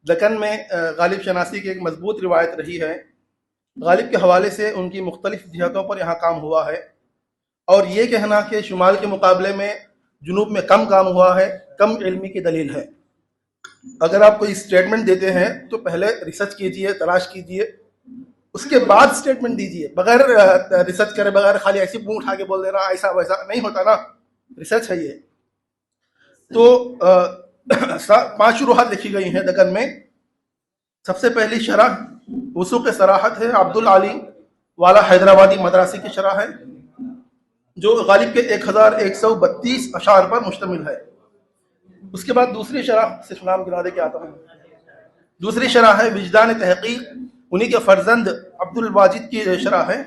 دکن میں غالب شناسی کی ایک مضبوط روایت رہی ہے. غالب کے حوالے سے ان کی مختلف جہتوں پر یہاں کام ہوا ہے، اور یہ کہنا کہ شمال کے مقابلے میں جنوب میں کم کام ہوا ہے کم علمی کی دلیل ہے. اگر آپ کوئی اسٹیٹمنٹ دیتے ہیں تو پہلے ریسرچ کیجئے، تلاش کیجئے، اس کے بعد اسٹیٹمنٹ دیجئے. بغیر ریسرچ کرے بغیر خالی ایسی منہ اٹھا کے بول دینا ایسا ویسا نہیں ہوتا نا. ریسرچ ہے یہ. تو 5 شروحات لکھی گئی ہیں دکن میں. سب سے پہلی شرح وثوق صراحت ہے، عبدالعلی والا حیدرآبادی مدراسی کی شرح ہے، جو غالب کے 1132 اشعار پر مشتمل ہے. اس کے بعد دوسری شرح، صرف نام گنا دے کے آتا ہوں، دوسری شرح ہے وجدان تحقیق، انہی کے فرزند عبد الواجد کی شرح ہے.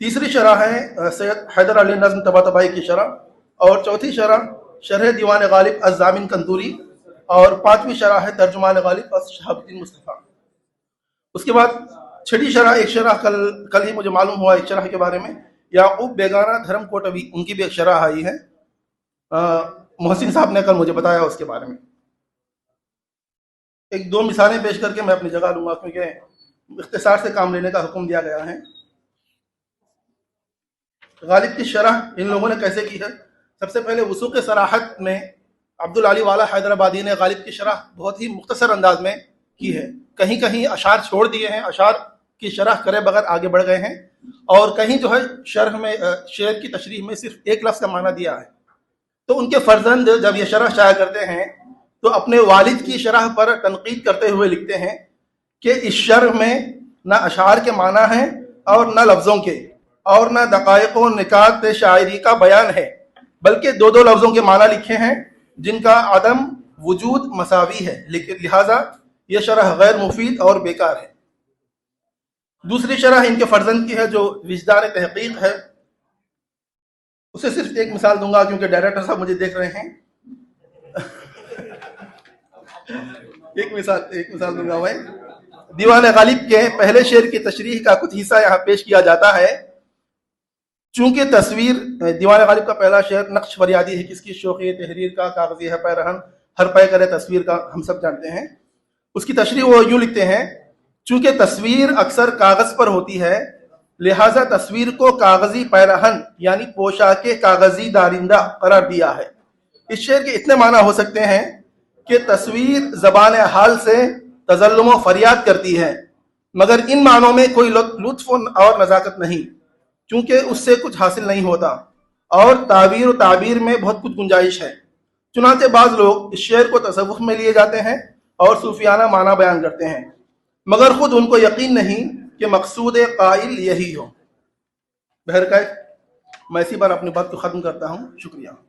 تیسری شرح ہے سید حیدر علی نظم طباطبائی کی شرح، اور چوتھی شرح شرح دیوان غالب الضامن قندوری، اور 5ویں شرح ہے ترجمان غالب شہاب الدین مصطفیٰ. اس کے بعد چھٹی شرح، ایک شرح کل ہی مجھے معلوم ہوا ایک شرح کے بارے میں، یعقوب بیگانہ دھرم کوٹوی، ان کی بھی ایک شرح آئی ہے. محسن صاحب نے کل مجھے بتایا اس کے بارے میں. 1-2 مثالیں پیش کر کے میں اپنی جگہ لوں گا، کیونکہ اختصار سے کام لینے کا حکم دیا گیا ہے. غالب کی شرح ان لوگوں نے کیسے کی ہے؟ سب سے پہلے وثوق صراحت میں عبدالعلی والا حیدرآبادی نے غالب کی شرح بہت ہی مختصر انداز میں کی ہے. کہیں کہیں اشعار چھوڑ دیے ہیں، اشعار کی شرح کرے بغیر آگے بڑھ گئے ہیں، اور کہیں جو ہے شرح میں شعر کی تشریح میں صرف ایک لفظ کا معنی دیا ہے. تو ان کے فرزند جب یہ شرح شائع کرتے ہیں تو اپنے والد کی شرح پر تنقید کرتے ہوئے لکھتے ہیں کہ اس شرح میں نہ اشعار کے معنی ہیں اور نہ لفظوں کے، اور نہ دقائق و نکات شاعری کا بیان ہے، بلکہ 2 لفظوں کے معنی لکھے ہیں جن کا عدم وجود مساوی ہے، لہذا یہ شرح غیر مفید اور بیکار ہے. دوسری شرح ان کے فرزند کی ہے جو وجدان تحقیق ہے. اسے صرف ایک مثال دوں گا کیونکہ ڈائریکٹر صاحب مجھے دیکھ رہے ہیں. ایک مثال دوں گا میں. دیوان غالب کے پہلے شعر کی تشریح کا کچھ حصہ یہاں پیش کیا جاتا ہے. چونکہ تصویر، دیوان غالب کا پہلا شعر نقش فریادی ہے، کس کی شوخی تحریر کا کاغذی ہے پیرہن، ہر پے کرے تصویر کا، ہم سب جانتے ہیں. اس کی تشریح وہ یوں لکھتے ہیں: چونکہ تصویر اکثر کاغذ پر ہوتی ہے، لہذا تصویر کو کاغذی پیرہن یعنی پوشاک کاغذی دارندہ قرار دیا ہے. اس شعر کے اتنے معنی ہو سکتے ہیں کہ تصویر زبان حال سے تظلم و فریاد کرتی ہے، مگر ان معنوں میں کوئی لطف اور نزاکت نہیں، چونکہ اس سے کچھ حاصل نہیں ہوتا، اور تعبیر و تعبیر میں بہت کچھ گنجائش ہے. چنانچہ بعض لوگ اس شعر کو تصوف میں لیے جاتے ہیں اور صوفیانہ معنی بیان کرتے ہیں، مگر خود ان کو یقین نہیں کہ مقصود قائل یہی ہو. بہرکیف میں اسی بار اپنی بات کو ختم کرتا ہوں. شکریہ.